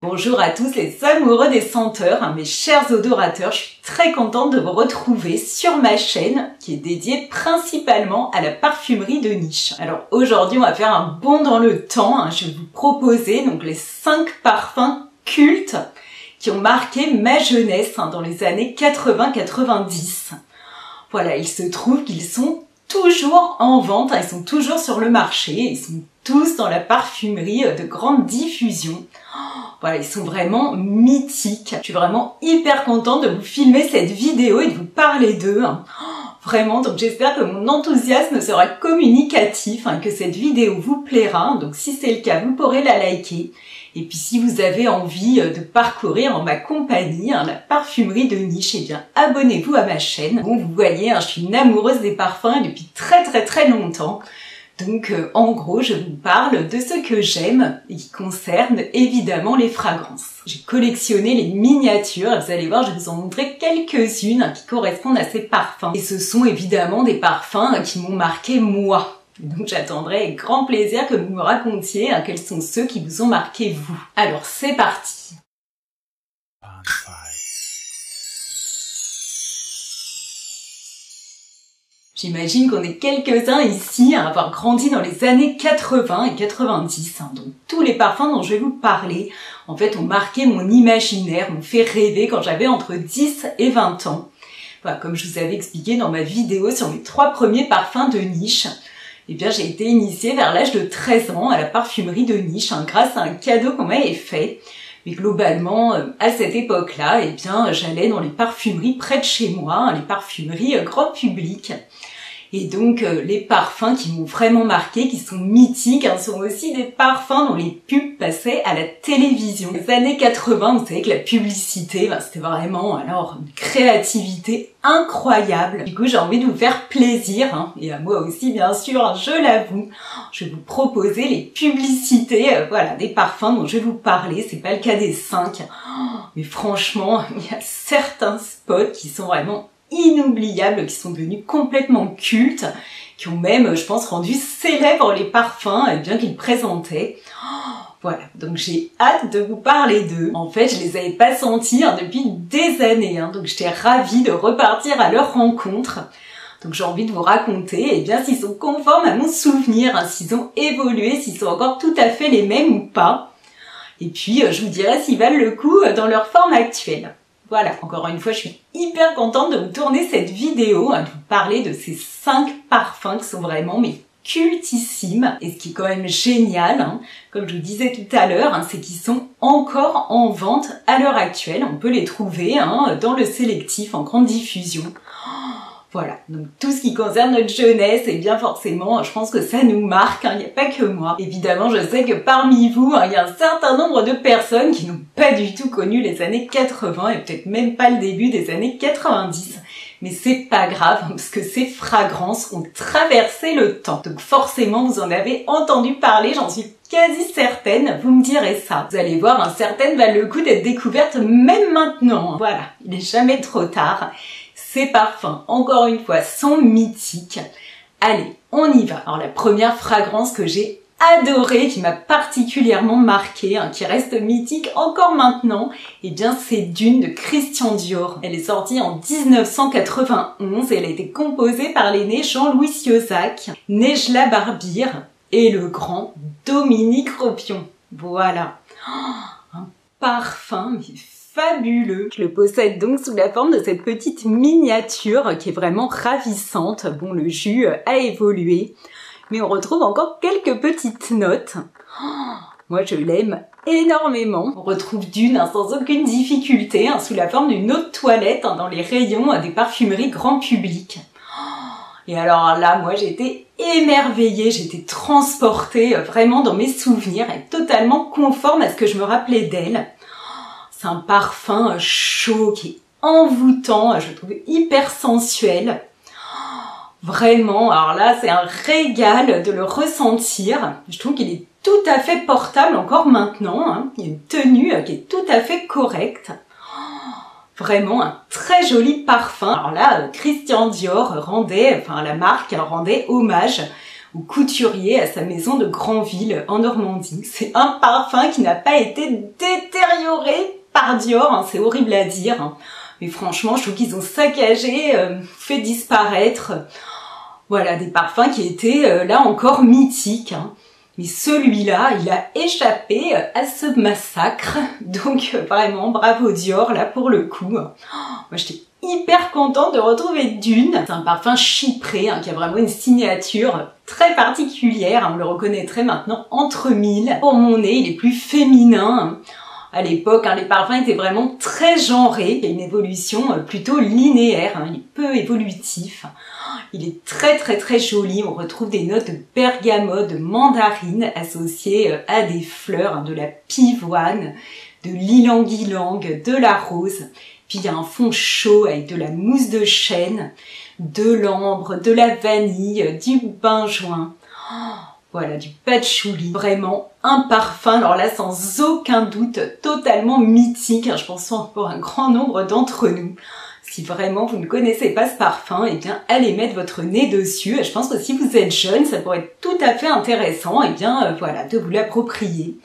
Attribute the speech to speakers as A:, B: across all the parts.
A: Bonjour à tous les amoureux des senteurs, mes chers odorateurs, je suis très contente de vous retrouver sur ma chaîne qui est dédiée principalement à la parfumerie de niche. Alors aujourd'hui on va faire un bond dans le temps, je vais vous proposer donc les 5 parfums cultes qui ont marqué ma jeunesse dans les années 80-90. Voilà, il se trouve qu'ils sont toujours en vente, ils sont toujours sur le marché, ils sont tous dans la parfumerie de grande diffusion. Voilà, ils sont vraiment mythiques. Je suis vraiment hyper contente de vous filmer cette vidéo et de vous parler d'eux. Vraiment, donc j'espère que mon enthousiasme sera communicatif, que cette vidéo vous plaira. Donc si c'est le cas, vous pourrez la liker. Et puis si vous avez envie de parcourir en ma compagnie la parfumerie de niche, eh bien abonnez-vous à ma chaîne. Bon, vous voyez, je suis une amoureuse des parfums depuis très longtemps. Donc en gros, je vous parle de ce que j'aime et qui concerne évidemment les fragrances. J'ai collectionné les miniatures et vous allez voir, je vais vous en montrer quelques-unes qui correspondent à ces parfums. Et ce sont évidemment des parfums qui m'ont marqué moi. Donc j'attendrai avec grand plaisir que vous me racontiez quels sont ceux qui vous ont marqué vous. Alors c'est parti. J'imagine qu'on est quelques-uns ici à avoir grandi dans les années 80 et 90. Donc tous les parfums dont je vais vous parler, en fait, ont marqué mon imaginaire, m'ont fait rêver quand j'avais entre 10 et 20 ans. Voilà, comme je vous avais expliqué dans ma vidéo sur mes 3 premiers parfums de niche, eh bien j'ai été initiée vers l'âge de 13 ans à la parfumerie de niche grâce à un cadeau qu'on m'avait fait. Mais globalement, à cette époque-là, eh bien, j'allais dans les parfumeries près de chez moi, les parfumeries grand public. Et donc, les parfums qui m'ont vraiment marqué, qui sont mythiques, sont aussi des parfums dont les pubs passaient à la télévision. Les années 80, vous savez que la publicité, c'était vraiment alors une créativité incroyable. Du coup, j'ai envie de vous faire plaisir, et à moi aussi, bien sûr, je l'avoue. Je vais vous proposer les publicités, voilà, des parfums dont je vais vous parler. C'est pas le cas des 5, mais franchement, il y a certains spots qui sont vraiment inoubliables, qui sont devenus complètement cultes, qui ont même, je pense, rendu célèbres les parfums bien qu'ils présentaient. Voilà, donc j'ai hâte de vous parler d'eux. En fait, je les avais pas sentis depuis des années, donc j'étais ravie de repartir à leur rencontre. Donc j'ai envie de vous raconter s'ils sont conformes à mon souvenir, s'ils ont évolué, s'ils sont encore tout à fait les mêmes ou pas. Et puis je vous dirai s'ils valent le coup dans leur forme actuelle. Voilà, encore une fois, je suis hyper contente de vous tourner cette vidéo, de vous parler de ces 5 parfums qui sont vraiment cultissimes. Et ce qui est quand même génial, comme je vous disais tout à l'heure, c'est qu'ils sont encore en vente à l'heure actuelle. On peut les trouver dans le sélectif en grande diffusion. Voilà, donc tout ce qui concerne notre jeunesse, et bien forcément, je pense que ça nous marque, il n'y a pas que moi. Évidemment, je sais que parmi vous, il y a un certain nombre de personnes qui n'ont pas du tout connu les années 80 et peut-être même pas le début des années 90. Mais c'est pas grave, parce que ces fragrances ont traversé le temps. Donc forcément, vous en avez entendu parler, j'en suis quasi certaine, vous me direz ça. Vous allez voir, certaines valent le coup d'être découvertes même maintenant. Voilà, il n'est jamais trop tard. Ces parfums, encore une fois, sont mythiques. Allez, on y va. Alors la première fragrance que j'ai adorée, qui m'a particulièrement marquée, qui reste mythique encore maintenant, c'est Dune de Christian Dior. Elle est sortie en 1991 et elle a été composée par l'aîné Jean-Louis Sieuzac, Nejla Barbir et le grand Dominique Ropion. Voilà. Un parfum fabuleux. Je le possède donc sous la forme de cette petite miniature qui est vraiment ravissante. Bon, le jus a évolué, mais on retrouve encore quelques petites notes. Moi, je l'aime énormément. On retrouve Dune sans aucune difficulté, sous la forme d'une eau de toilette dans les rayons des parfumeries grand public. Et alors là, moi, j'étais émerveillée, j'étais transportée vraiment dans mes souvenirs et totalement conforme à ce que je me rappelais d'elle. C'est un parfum chaud qui est envoûtant, je le trouve hyper sensuel. Vraiment, alors là, c'est un régal de le ressentir. Je trouve qu'il est tout à fait portable encore maintenant. Il y a une tenue qui est tout à fait correcte. Vraiment un très joli parfum. Alors là, Christian Dior la marque rendait hommage au couturier à sa maison de Granville en Normandie. C'est un parfum qui n'a pas été détérioré par Dior, hein, c'est horrible à dire, hein. Mais franchement, je trouve qu'ils ont saccagé, fait disparaître, voilà, des parfums qui étaient là encore mythiques, hein. Mais celui-là, il a échappé à ce massacre. Donc vraiment, bravo Dior, là pour le coup. Moi j'étais hyper contente de retrouver Dune. C'est un parfum chypré, hein, qui a vraiment une signature très particulière. On le reconnaîtrait maintenant entre mille. Pour mon nez, il est plus féminin. À l'époque, hein, les parfums étaient vraiment très genrés. Il y a une évolution plutôt linéaire, hein, il est peu évolutif. Il est très joli, on retrouve des notes de bergamote, de mandarine associées à des fleurs, hein, de la pivoine, de l'ylang-ylang, de la rose. Puis il y a un fond chaud avec de la mousse de chêne, de l'ambre, de la vanille, du benjoin. Voilà, du patchouli, vraiment un parfum, alors là sans aucun doute, totalement mythique, hein, je pense pour un grand nombre d'entre nous. Si vraiment vous ne connaissez pas ce parfum, eh bien allez mettre votre nez dessus. Je pense que si vous êtes jeune, ça pourrait être tout à fait intéressant, eh bien voilà, de vous l'approprier.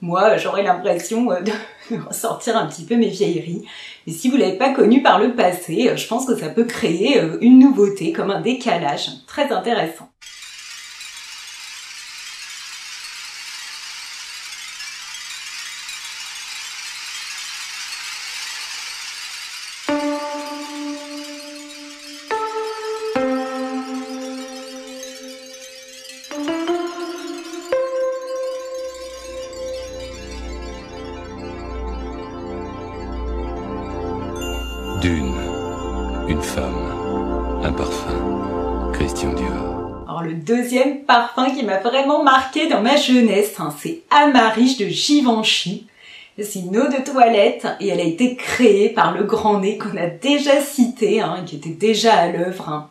A: Moi, j'aurais l'impression de ressortir un petit peu mes vieilleries. Mais si vous l'avez pas connu par le passé, je pense que ça peut créer une nouveauté, comme un décalage très intéressant.
B: Dune, une femme, un parfum, Christian Dior.
A: Alors le deuxième parfum qui m'a vraiment marqué dans ma jeunesse, hein, c'est Amarish de Givenchy. C'est une eau de toilette et elle a été créée par le grand nez qu'on a déjà cité, hein, et qui était déjà à l'œuvre. Hein.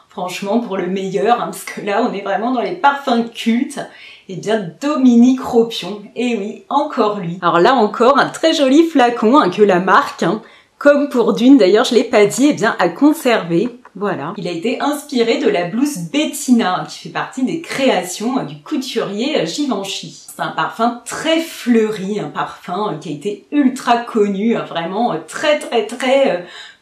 A: Franchement pour le meilleur, hein, parce que là on est vraiment dans les parfums cultes. Et bien Dominique Ropion, et oui, encore lui. Alors là encore un très joli flacon, hein, que la marque, hein, comme pour Dune, d'ailleurs je l'ai pas dit, eh bien à conserver. Voilà. Il a été inspiré de la blouse Bettina, qui fait partie des créations du couturier Givenchy. C'est un parfum très fleuri, un parfum qui a été ultra connu, vraiment très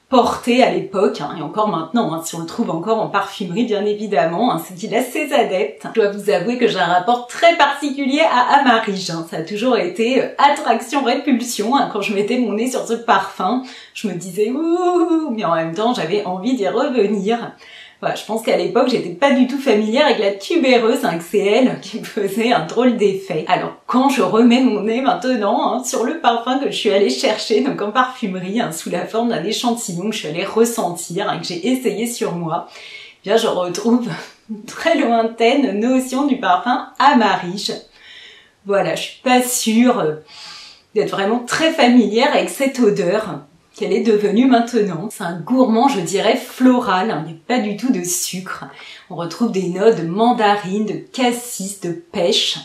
A: porté à l'époque, hein, et encore maintenant, hein, si on le trouve encore en parfumerie bien évidemment, hein, c'est qu'il a ses adeptes. Je dois vous avouer que j'ai un rapport très particulier à Amarish, hein, ça a toujours été attraction-répulsion, hein, quand je mettais mon nez sur ce parfum, je me disais ouh, mais en même temps j'avais envie d'y revenir. Voilà, je pense qu'à l'époque, j'étais pas du tout familière avec la tubéreuse, hein, que c'est elle qui me faisait un drôle d'effet. Alors, quand je remets mon nez maintenant, hein, sur le parfum que je suis allée chercher, donc en parfumerie, hein, sous la forme d'un échantillon que je suis allée ressentir, hein, que j'ai essayé sur moi, eh bien, je retrouve une très lointaine notion du parfum Amarish. Voilà, je suis pas sûre d'être vraiment très familière avec cette odeur qu'elle est devenue maintenant. C'est un gourmand, je dirais, floral, il n'y a pas du tout de sucre. On retrouve des notes de mandarine, de cassis, de pêche.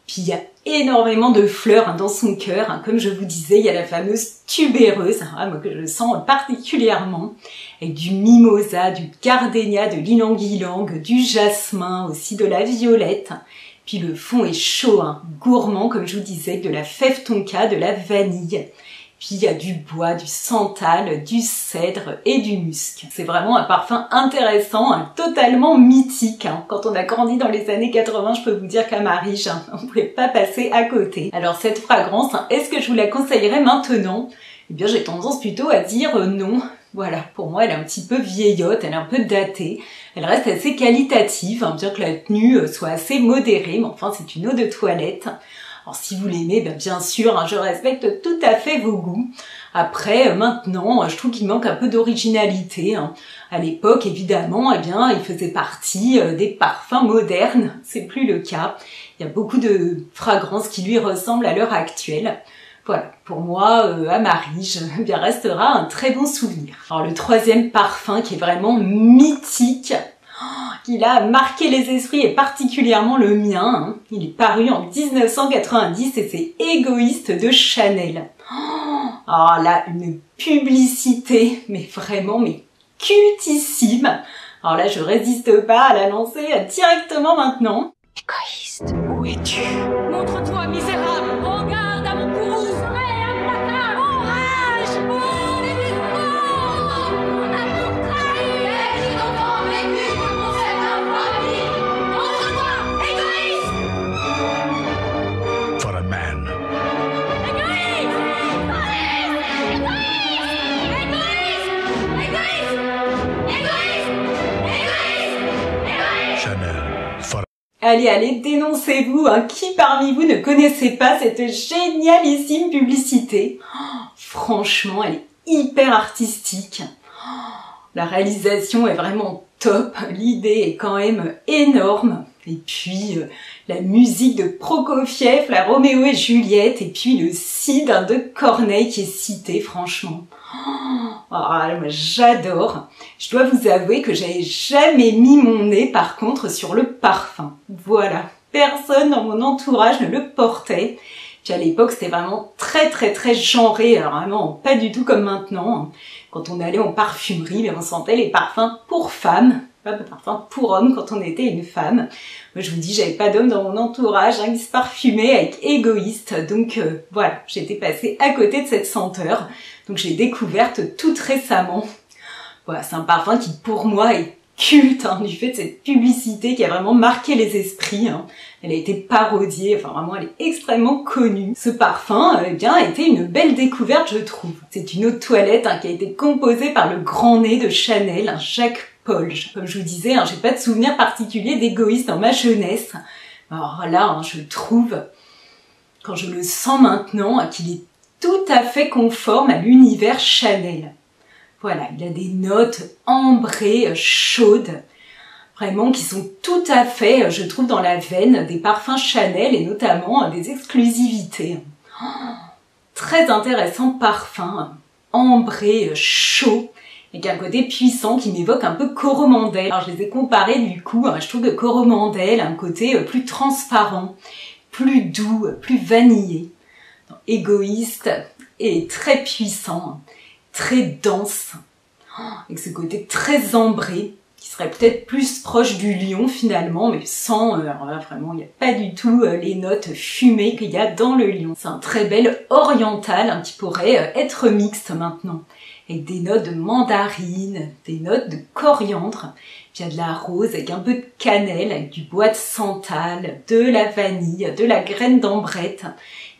A: Puis il y a énormément de fleurs, hein, dans son cœur. Hein. Comme je vous disais, il y a la fameuse tubéreuse, hein, moi que je sens particulièrement, avec du mimosa, du gardénia, de l'ylang-ylang, du jasmin, aussi de la violette. Puis le fond est chaud, hein, gourmand, comme je vous disais, de la fève tonka, de la vanille. Puis il y a du bois, du santal, du cèdre et du musc. C'est vraiment un parfum intéressant, hein, totalement mythique. Hein. Quand on a grandi dans les années 80, je peux vous dire qu'Amarish, hein, on ne pouvait pas passer à côté. Alors cette fragrance, hein, est-ce que je vous la conseillerais maintenant? Eh bien j'ai tendance plutôt à dire non. Voilà, pour moi elle est un petit peu vieillotte, elle est un peu datée. Elle reste assez qualitative, hein, bien que la tenue soit assez modérée, mais enfin c'est une eau de toilette. Alors si vous l'aimez, bien sûr, hein, je respecte tout à fait vos goûts. Après, maintenant, je trouve qu'il manque un peu d'originalité. Hein. À l'époque, évidemment, eh bien, il faisait partie des parfums modernes. C'est plus le cas. Il y a beaucoup de fragrances qui lui ressemblent à l'heure actuelle. Voilà, pour moi, Amarish, eh bien, restera un très bon souvenir. Alors le troisième parfum qui est vraiment mythique, qu'il a marqué les esprits et particulièrement le mien. Hein. Il est paru en 1990 et c'est Égoïste de Chanel. Alors là, une publicité, mais vraiment, mais cultissime. Alors là, je résiste pas à la lancer directement maintenant.
C: Égoïste, où es-tu? Montre-toi, misérable! Regarde à mon cou! Je serai implacable! Orage! Oh, les victoires! Mon amour trahi! Ai-je longtemps vécu pour cette infamie? Montre-toi, égoïste!
D: For a man.
C: Égoïste! Égoïste! Égoïste! Égoïste!
D: Chanel. For
A: Allez, allez, dénoncez-vous, hein. Qui parmi vous ne connaissait pas cette génialissime publicité? Franchement, elle est hyper artistique. La réalisation est vraiment top, l'idée est quand même énorme. Et puis, la musique de Prokofiev, la Roméo et Juliette, et puis le Cid de Corneille qui est cité, franchement. Ah, moi, j'adore. Je dois vous avouer que j'avais jamais mis mon nez par contre sur le parfum. Voilà, personne dans mon entourage ne le portait. Puis à l'époque, c'était vraiment très genré, alors vraiment pas du tout comme maintenant. Quand on allait en parfumerie, on sentait les parfums pour femmes, pas de parfums pour hommes quand on était une femme. Moi, je vous dis, j'avais pas d'homme dans mon entourage qui se parfumait avec Égoïste. Donc voilà, j'étais passée à côté de cette senteur. Donc j'ai découverte toute récemment. Voilà, c'est un parfum qui pour moi est culte du fait de cette publicité qui a vraiment marqué les esprits. Elle a été parodiée, enfin vraiment elle est extrêmement connue. Ce parfum eh bien, a été une belle découverte je trouve. C'est une eau de toilette qui a été composée par le grand nez de Chanel, Jacques Polge. Comme je vous disais, j'ai pas de souvenir particulier d'Égoïste dans ma jeunesse. Alors là, je trouve, quand je le sens maintenant, qu'il est tout à fait conforme à l'univers Chanel. Voilà, il a des notes ambrées, chaudes, vraiment qui sont tout à fait, je trouve, dans la veine des parfums Chanel et notamment des exclusivités. Très intéressant parfum, ambré, chaud, et qui a un côté puissant qui m'évoque un peu Coromandel. Alors je les ai comparés du coup, je trouve que Coromandel a un côté plus transparent, plus doux, plus vanillé. Égoïste et très puissant, très dense, avec ce côté très ambré, qui serait peut-être plus proche du lion finalement, mais sans, alors là vraiment il n'y a pas du tout les notes fumées qu'il y a dans le lion. C'est un très bel oriental qui pourrait être mixte maintenant, avec des notes de mandarine, des notes de coriandre, puis il y a de la rose avec un peu de cannelle, avec du bois de santal, de la vanille, de la graine d'ambrette,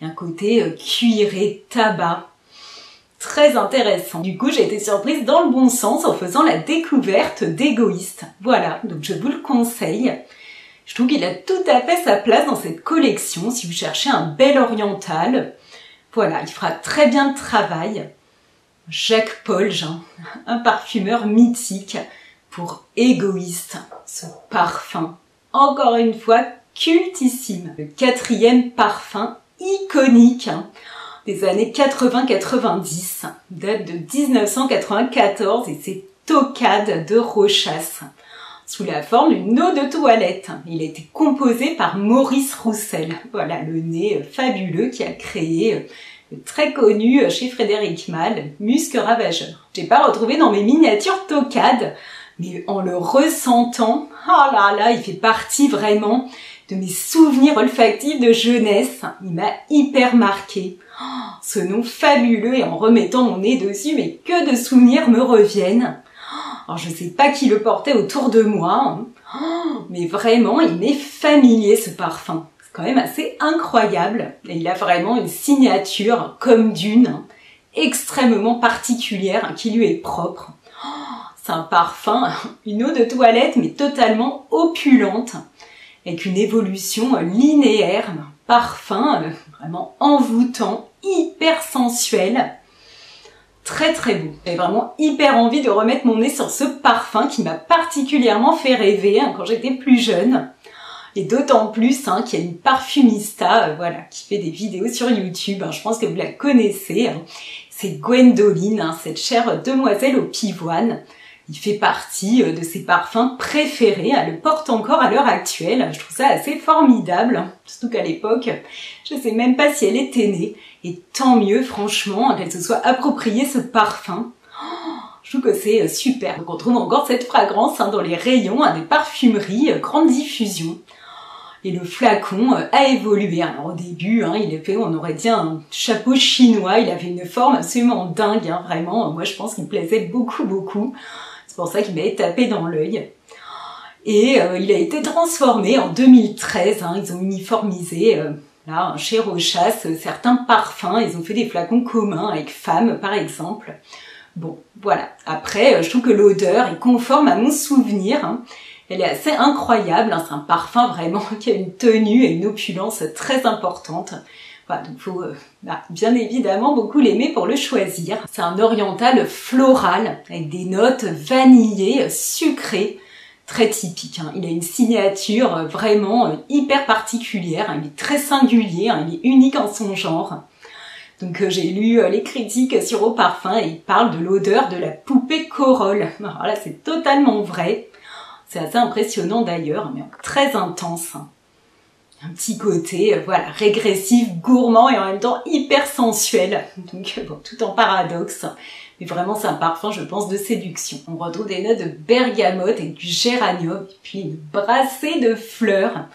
A: et un côté cuiré, tabac. Très intéressant. Du coup, j'ai été surprise dans le bon sens en faisant la découverte d'Égoïste. Voilà, donc je vous le conseille. Je trouve qu'il a tout à fait sa place dans cette collection si vous cherchez un bel oriental. Voilà, il fera très bien le travail. Jacques Polge, un parfumeur mythique pour Égoïste, ce parfum. Encore une fois, cultissime. Le 4e parfum iconique des années 80-90, date de 1994 et c'est Tocade de Rochas, sous la forme d'une eau de toilette. Il a été composé par Maurice Roussel, voilà le nez fabuleux qui a créé le très connu chez Frédéric Malle, Musc Ravageur. J'ai pas retrouvé dans mes miniatures Tocade, mais en le ressentant, oh là là, il fait partie vraiment de mes souvenirs olfactifs de jeunesse. Il m'a hyper marqué. Oh, ce nom fabuleux et en remettant mon nez dessus, mais que de souvenirs me reviennent. Alors je sais pas qui le portait autour de moi, mais vraiment il m'est familier ce parfum. C'est quand même assez incroyable. Et il a vraiment une signature comme d'une, extrêmement particulière, qui lui est propre. C'est un parfum, une eau de toilette, mais totalement opulente, avec une évolution linéaire, un parfum vraiment envoûtant, hyper sensuel, très beau. J'ai vraiment hyper envie de remettre mon nez sur ce parfum qui m'a particulièrement fait rêver quand j'étais plus jeune. Et d'autant plus qu'il y a une parfumista voilà, qui fait des vidéos sur YouTube, je pense que vous la connaissez, c'est Gwendoline, cette chère demoiselle au pivoine. Il fait partie de ses parfums préférés, elle le porte encore à l'heure actuelle, je trouve ça assez formidable, surtout qu'à l'époque, je sais même pas si elle était née, et tant mieux franchement qu'elle se soit appropriée ce parfum. Je trouve que c'est super. Donc on trouve encore cette fragrance dans les rayons des parfumeries, grande diffusion. Et le flacon a évolué. Alors au début, il est fait, on aurait dit un chapeau chinois. Il avait une forme absolument dingue, vraiment. Moi, je pense qu'il me plaisait beaucoup, beaucoup. C'est pour ça qu'il m'avait tapé dans l'œil. Et il a été transformé en 2013. Ils ont uniformisé là chez Rochas certains parfums. Ils ont fait des flacons communs avec femmes, par exemple. Bon, voilà. Après, je trouve que l'odeur est conforme à mon souvenir. Elle est assez incroyable. C'est un parfum vraiment qui a une tenue et une opulence très importante. Voilà, donc faut bien évidemment beaucoup l'aimer pour le choisir. C'est un oriental floral avec des notes vanillées, sucrées, très typique. Il a une signature vraiment hyper particulière. Il est très singulier, il est unique en son genre. Donc j'ai lu les critiques sur Eau Parfum et ils parlent de l'odeur de la poupée Corolle. Alors là, c'est totalement vrai. C'est assez impressionnant d'ailleurs, mais très intense. Un petit côté, voilà, régressif, gourmand et en même temps hyper sensuel. Donc bon, tout en paradoxe. Mais vraiment, c'est un parfum, je pense, de séduction. On retrouve des notes de bergamote et du géranium, et puis une brassée de fleurs.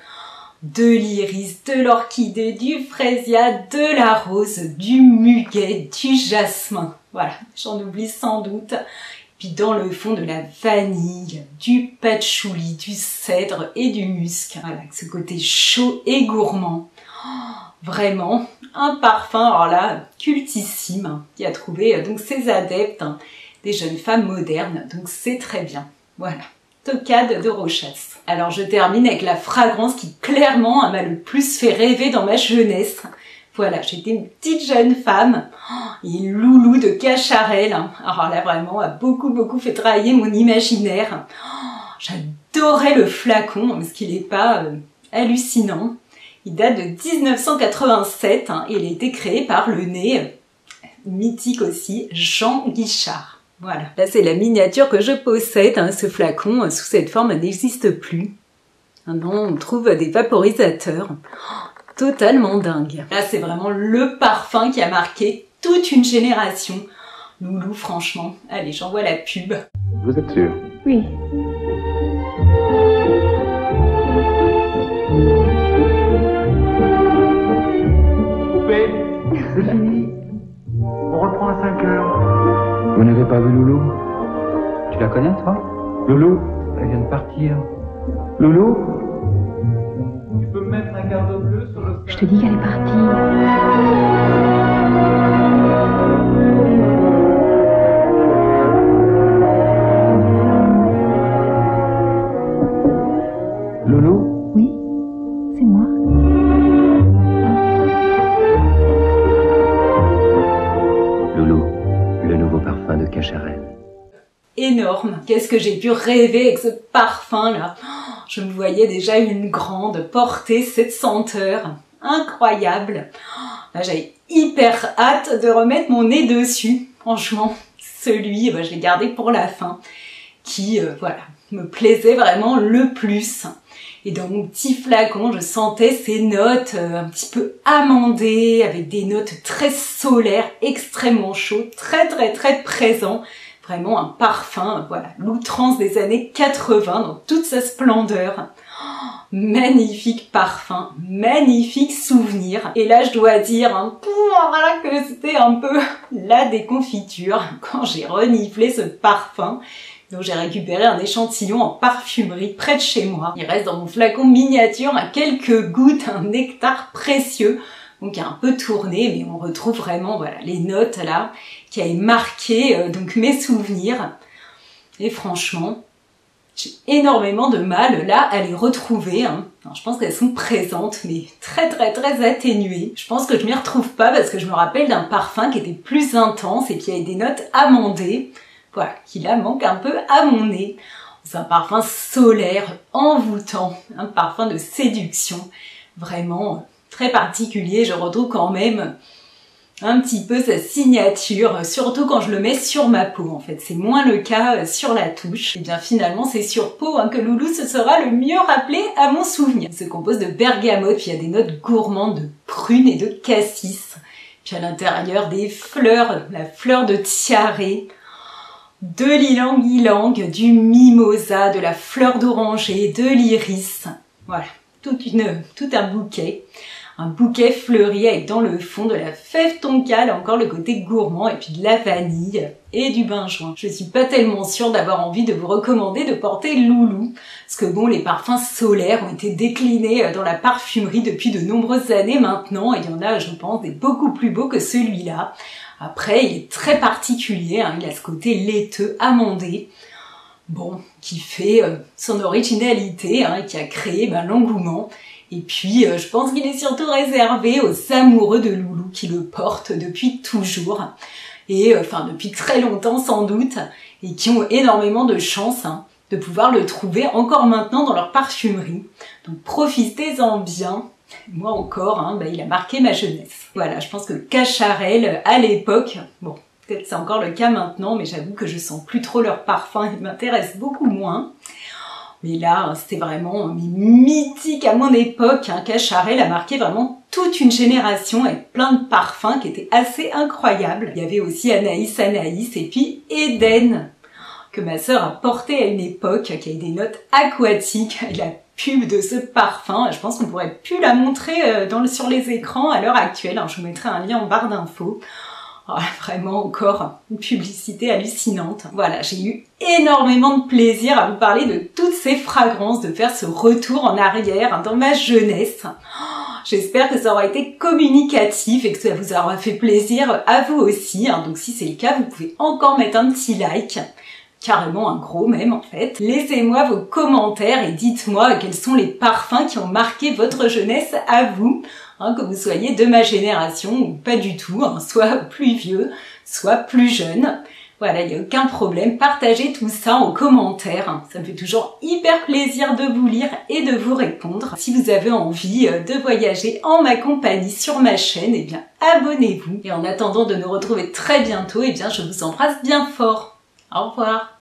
A: De l'iris, de l'orchidée, du frésia, de la rose, du muguet, du jasmin. Voilà, j'en oublie sans doute. Puis dans le fond, de la vanille, du patchouli, du cèdre et du musc. Voilà, avec ce côté chaud et gourmand. Vraiment, un parfum, alors là, cultissime, qui a trouvé donc ses adeptes, des jeunes femmes modernes. Donc c'est très bien. Voilà. Tocade de Rochas. Alors je termine avec la fragrance qui clairement m'a le plus fait rêver dans ma jeunesse. Voilà, j'étais une petite jeune femme et loulou de Cacharel. Alors là vraiment a beaucoup fait travailler mon imaginaire. J'adorais le flacon parce qu'il n'est pas hallucinant. Il date de 1987 et il a été créé par le nez mythique aussi Jean Guichard. Voilà, là c'est la miniature que je possède, ce flacon sous cette forme n'existe plus. Maintenant on trouve des vaporisateurs, totalement dingue. Là c'est vraiment le parfum qui a marqué toute une génération. Loulou franchement, allez j'envoie la pub.
B: Vous êtes sûr?
D: Oui.
E: Coupé. C'est fini. On reprend à 5 heures.
F: Vous n'avez pas vu Loulou? Tu la connais, toi? Loulou? Elle vient de partir. Loulou?
E: Tu peux me mettre un cardeau bleu sur le...
D: Je te dis qu'elle est partie.
F: Loulou?
D: Oui, c'est moi.
F: Loulou, le nouveau parfum de Cacharel.
A: Énorme. Qu'est-ce que j'ai pu rêver avec ce parfum-là. Je me voyais déjà une grande porter cette senteur. Incroyable. Là, j'avais hyper hâte de remettre mon nez dessus. Franchement, celui, je l'ai gardé pour la fin, qui, voilà, me plaisait vraiment le plus. Et dans mon petit flacon, je sentais ces notes un petit peu amandées, avec des notes très solaires, extrêmement chaudes, très présents. Vraiment un parfum, voilà, l'outrance des années 80 dans toute sa splendeur. Magnifique parfum, magnifique souvenir. Et là, je dois dire voilà, que c'était un peu la déconfiture quand j'ai reniflé ce parfum. Donc j'ai récupéré un échantillon en parfumerie près de chez moi. Il reste dans mon flacon miniature à quelques gouttes, un nectar précieux. Donc il a un peu tourné, mais on retrouve vraiment voilà les notes là qui avaient marqué donc mes souvenirs. Et franchement, j'ai énormément de mal là à les retrouver. Alors, je pense qu'elles sont présentes, mais très atténuées. Je pense que je m'y retrouve pas parce que je me rappelle d'un parfum qui était plus intense et qui avait des notes amandées. Voilà, qui là manque un peu à mon nez. C'est un parfum solaire, envoûtant, un parfum de séduction, vraiment très particulier. Je retrouve quand même un petit peu sa signature, surtout quand je le mets sur ma peau en fait. C'est moins le cas sur la touche. Et bien finalement c'est sur peau que Loulou se sera le mieux rappelé à mon souvenir. Il se compose de bergamote, puis il y a des notes gourmandes de prune et de cassis. Puis à l'intérieur des fleurs, la fleur de tiare. de l'ylang-ylang, du mimosa, de la fleur d'oranger, de l'iris. Voilà, tout un bouquet. Un bouquet fleuri avec dans le fond de la fève tonka, là encore le côté gourmand, et puis de la vanille et du benjoin. Je suis pas tellement sûre d'avoir envie de vous recommander de porter Loulou, parce que bon, les parfums solaires ont été déclinés dans la parfumerie depuis de nombreuses années maintenant, et il y en a, je pense, des beaucoup plus beaux que celui-là. Après, il est très particulier, hein, il a ce côté laiteux, amandé, bon, qui fait son originalité, hein, et qui a créé l'engouement. Et puis, je pense qu'il est surtout réservé aux amoureux de Loulou qui le portent depuis toujours. Et enfin, depuis très longtemps sans doute. Et qui ont énormément de chance hein, de pouvoir le trouver encore maintenant dans leur parfumerie. Donc profitez-en bien. Moi encore, hein, il a marqué ma jeunesse. Voilà, je pense que Cacharel, à l'époque, bon, peut-être c'est encore le cas maintenant, mais j'avoue que je sens plus trop leur parfum, ils m'intéressent beaucoup moins. Mais là, c'était vraiment mythique à mon époque. Hein. Cacharel a marqué vraiment toute une génération avec plein de parfums qui étaient assez incroyables. Il y avait aussi Anaïs et puis Eden, que ma sœur a porté à une époque, qui a des notes aquatiques. Et la pub de ce parfum, je pense qu'on pourrait plus la montrer sur les écrans à l'heure actuelle. Alors, je vous mettrai un lien en barre d'infos. Oh, vraiment encore une publicité hallucinante. Voilà, j'ai eu énormément de plaisir à vous parler de toutes ces fragrances, de faire ce retour en arrière dans ma jeunesse. Oh, j'espère que ça aura été communicatif et que ça vous aura fait plaisir à vous aussi. Donc si c'est le cas, vous pouvez encore mettre un petit like. Carrément un gros même en fait. Laissez-moi vos commentaires et dites-moi quels sont les parfums qui ont marqué votre jeunesse à vous, hein, que vous soyez de ma génération ou pas du tout, hein, soit plus vieux, soit plus jeune. Voilà, il n'y a aucun problème, partagez tout ça en commentaire. Ça me fait toujours hyper plaisir de vous lire et de vous répondre. Si vous avez envie de voyager en ma compagnie sur ma chaîne, eh bien abonnez-vous. Et en attendant de nous retrouver très bientôt, eh bien je vous embrasse bien fort. Au revoir.